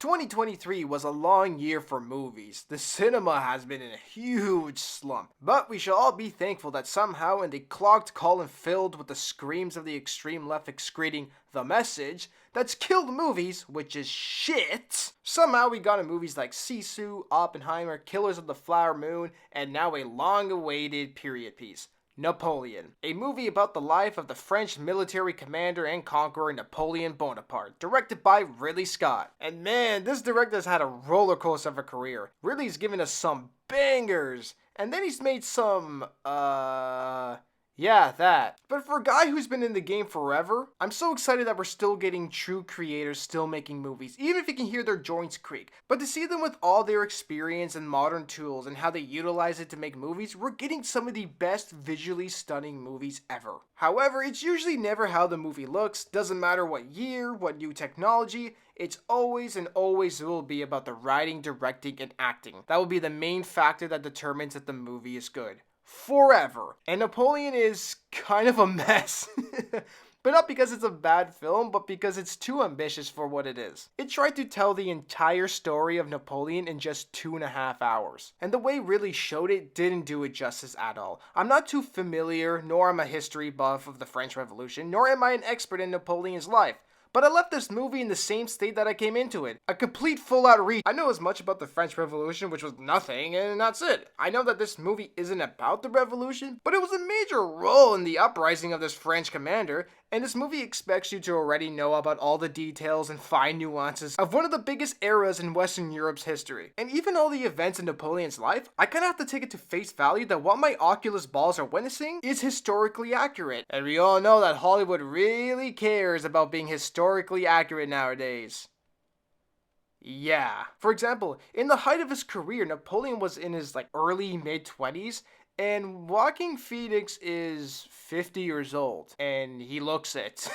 2023 was a long year for movies. The cinema has been in a huge slump, but we should all be thankful that somehow in the clogged column filled with the screams of the extreme left excreting the message that's killed movies, which is shit, somehow we got in movies like Sisu, Oppenheimer, Killers of the Flower Moon, and now a long-awaited period piece, Napoleon, a movie about the life of the French military commander and conqueror Napoleon Bonaparte, directed by Ridley Scott. And man, this director's had a roller coaster of a career. Ridley's given us some bangers, and then he's made some, yeah, that. But for a guy who's been in the game forever, I'm so excited that we're still getting true creators still making movies, even if you can hear their joints creak. But to see them with all their experience and modern tools and how they utilize it to make movies, we're getting some of the best visually stunning movies ever. However, it's usually never how the movie looks, doesn't matter what year, what new technology, it's always and always will be about the writing, directing, and acting. That will be the main factor that determines if the movie is good. Forever. And Napoleon is kind of a mess. But not because it's a bad film, but because it's too ambitious for what it is. It tried to tell the entire story of Napoleon in just 2.5 hours. And the way Ridley showed it didn't do it justice at all. I'm not too familiar, nor am I a history buff of the French Revolution, nor am I an expert in Napoleon's life. But I left this movie in the same state that I came into it. A complete full-out read. I know as much about the French Revolution, which was nothing, and that's it. I know that this movie isn't about the revolution, but it was a major role in the uprising of this French commander, and this movie expects you to already know about all the details and fine nuances of one of the biggest eras in Western Europe's history. And even all the events in Napoleon's life, I kinda have to take it to face value that what my Oculus balls are witnessing is historically accurate. And we all know that Hollywood really cares about being historically accurate nowadays. Yeah. For example, in the height of his career, Napoleon was in his early mid-20s, and Joaquin Phoenix is 50 years old, and he looks it.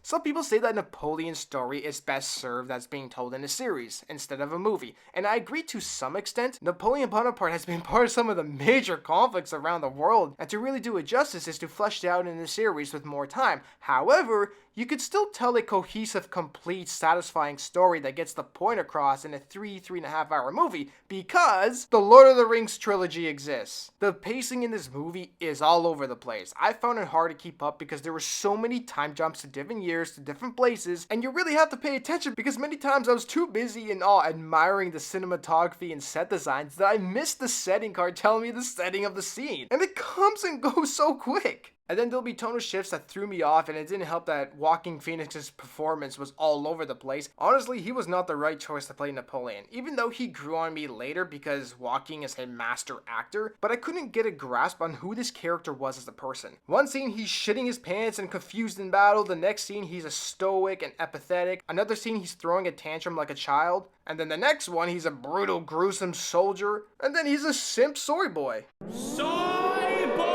Some people say that Napoleon's story is best served as being told in a series instead of a movie, and I agree to some extent. Napoleon Bonaparte has been part of some of the major conflicts around the world, and to really do it justice is to flesh it out in a series with more time. However, you could still tell a cohesive, complete, satisfying story that gets the point across in a 3.5 hour movie because the Lord of the Rings trilogy exists. The pacing in this movie is all over the place. I found it hard to keep up because there were so many time jumps to different years, to different places, and you really have to pay attention because many times I was too busy in awe admiring the cinematography and set designs that I missed the setting card telling me the setting of the scene. And it comes and goes so quick. And then there'll be tonal shifts that threw me off, and it didn't help that Joaquin Phoenix's performance was all over the place. Honestly, he was not the right choice to play Napoleon, even though he grew on me later because Joaquin is a master actor, but I couldn't get a grasp on who this character was as a person. One scene he's shitting his pants and confused in battle, the next scene he's a stoic and apathetic, another scene he's throwing a tantrum like a child, and then the next one he's a brutal, gruesome soldier, and then he's a simp soy boy. Soy boy!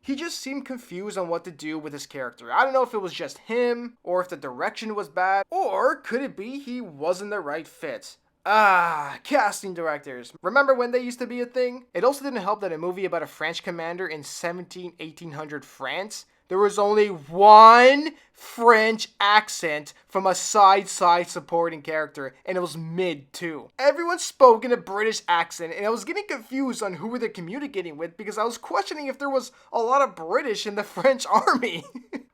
He just seemed confused on what to do with his character. I don't know if it was just him, or if the direction was bad, or could it be he wasn't the right fit? Casting directors. Remember when they used to be a thing? It also didn't help that a movie about a French commander in 1800 France, there was only one French accent from a side supporting character, and it was mid too. Everyone spoke in a British accent, and I was getting confused on who were they communicating with because I was questioning if there was a lot of British in the French army.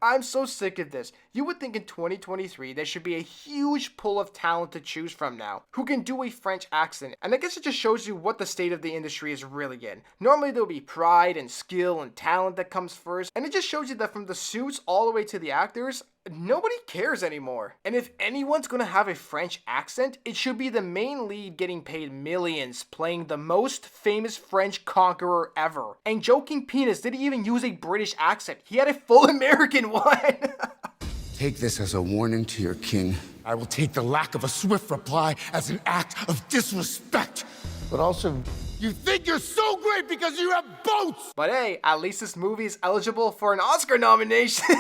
I'm so sick of this. You would think in 2023 there should be a huge pool of talent to choose from now who can do a French accent, and I guess it just shows you what the state of the industry is really in. Normally there'll be pride and skill and talent that comes first, and it just shows you that from the suits all the way to the actors, nobody cares anymore. And if anyone's gonna have a French accent, it should be the main lead getting paid millions playing the most famous French conqueror ever. And Joaquin Phoenix didn't even use a British accent. He had a full American one. Take this as a warning to your king. I will take the lack of a swift reply as an act of disrespect. But also, you think you're so great because you have boats! But hey, at least this movie is eligible for an Oscar nomination.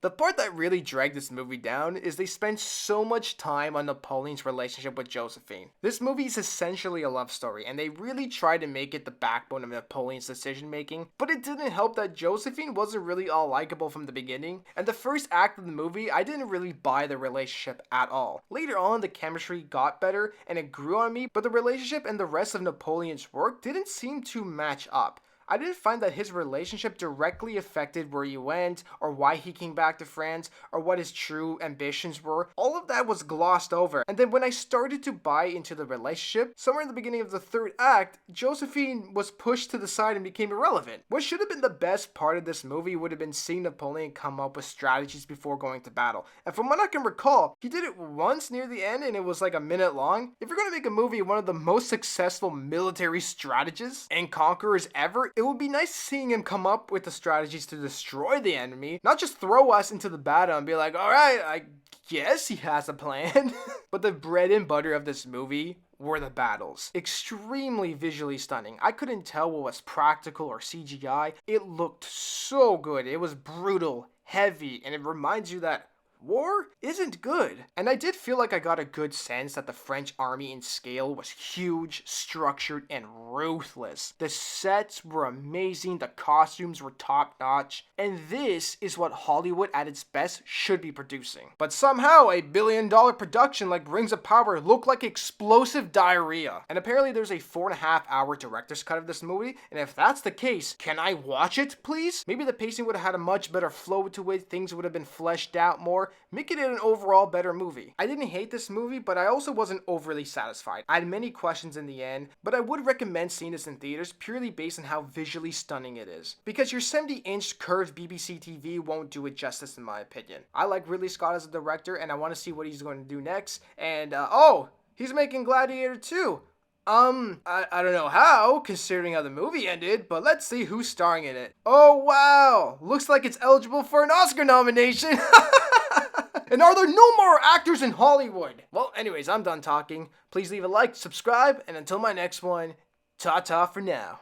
The part that really dragged this movie down is they spend so much time on Napoleon's relationship with Josephine. This movie is essentially a love story, and they really try to make it the backbone of Napoleon's decision making, but it didn't help that Josephine wasn't really all likable from the beginning, and the first act of the movie, I didn't really buy the relationship at all. Later on, the chemistry got better, and it grew on me, but the relationship and the rest of Napoleon's work didn't seem to match up. I didn't find that his relationship directly affected where he went, or why he came back to France, or what his true ambitions were. All of that was glossed over. And then when I started to buy into the relationship, somewhere in the beginning of the third act, Josephine was pushed to the side and became irrelevant. What should have been the best part of this movie would have been seeing Napoleon come up with strategies before going to battle. And from what I can recall, he did it once near the end and it was like a minute long. If you're going to make a movie one of the most successful military strategists and conquerors ever, it would be nice seeing him come up with the strategies to destroy the enemy, not just throw us into the battle and be like, alright, I guess he has a plan. But the bread and butter of this movie were the battles. Extremely visually stunning. I couldn't tell what was practical or CGI. It looked so good. It was brutal, heavy, and it reminds you that war isn't good. And I did feel like I got a good sense that the French army in scale was huge, structured, and ruthless. The sets were amazing, the costumes were top notch, and this is what Hollywood at its best should be producing. But somehow a billion-dollar production like Rings of Power looked like explosive diarrhea. And apparently there's a 4.5-hour director's cut of this movie, and if that's the case, can I watch it, please? Maybe the pacing would have had a much better flow to it, things would have been fleshed out more, making it an overall better movie. I didn't hate this movie, but I also wasn't overly satisfied. I had many questions in the end, but I would recommend seeing this in theaters purely based on how visually stunning it is. Because your 70-inch curved BBC TV won't do it justice in my opinion. I like Ridley Scott as a director, and I want to see what he's going to do next. And, he's making Gladiator 2. I don't know how, considering how the movie ended, but let's see who's starring in it. Oh, wow! Looks like it's eligible for an Oscar nomination! And are there no more actors in Hollywood? Well, anyways, I'm done talking. Please leave a like, subscribe, and until my next one, ta-ta for now.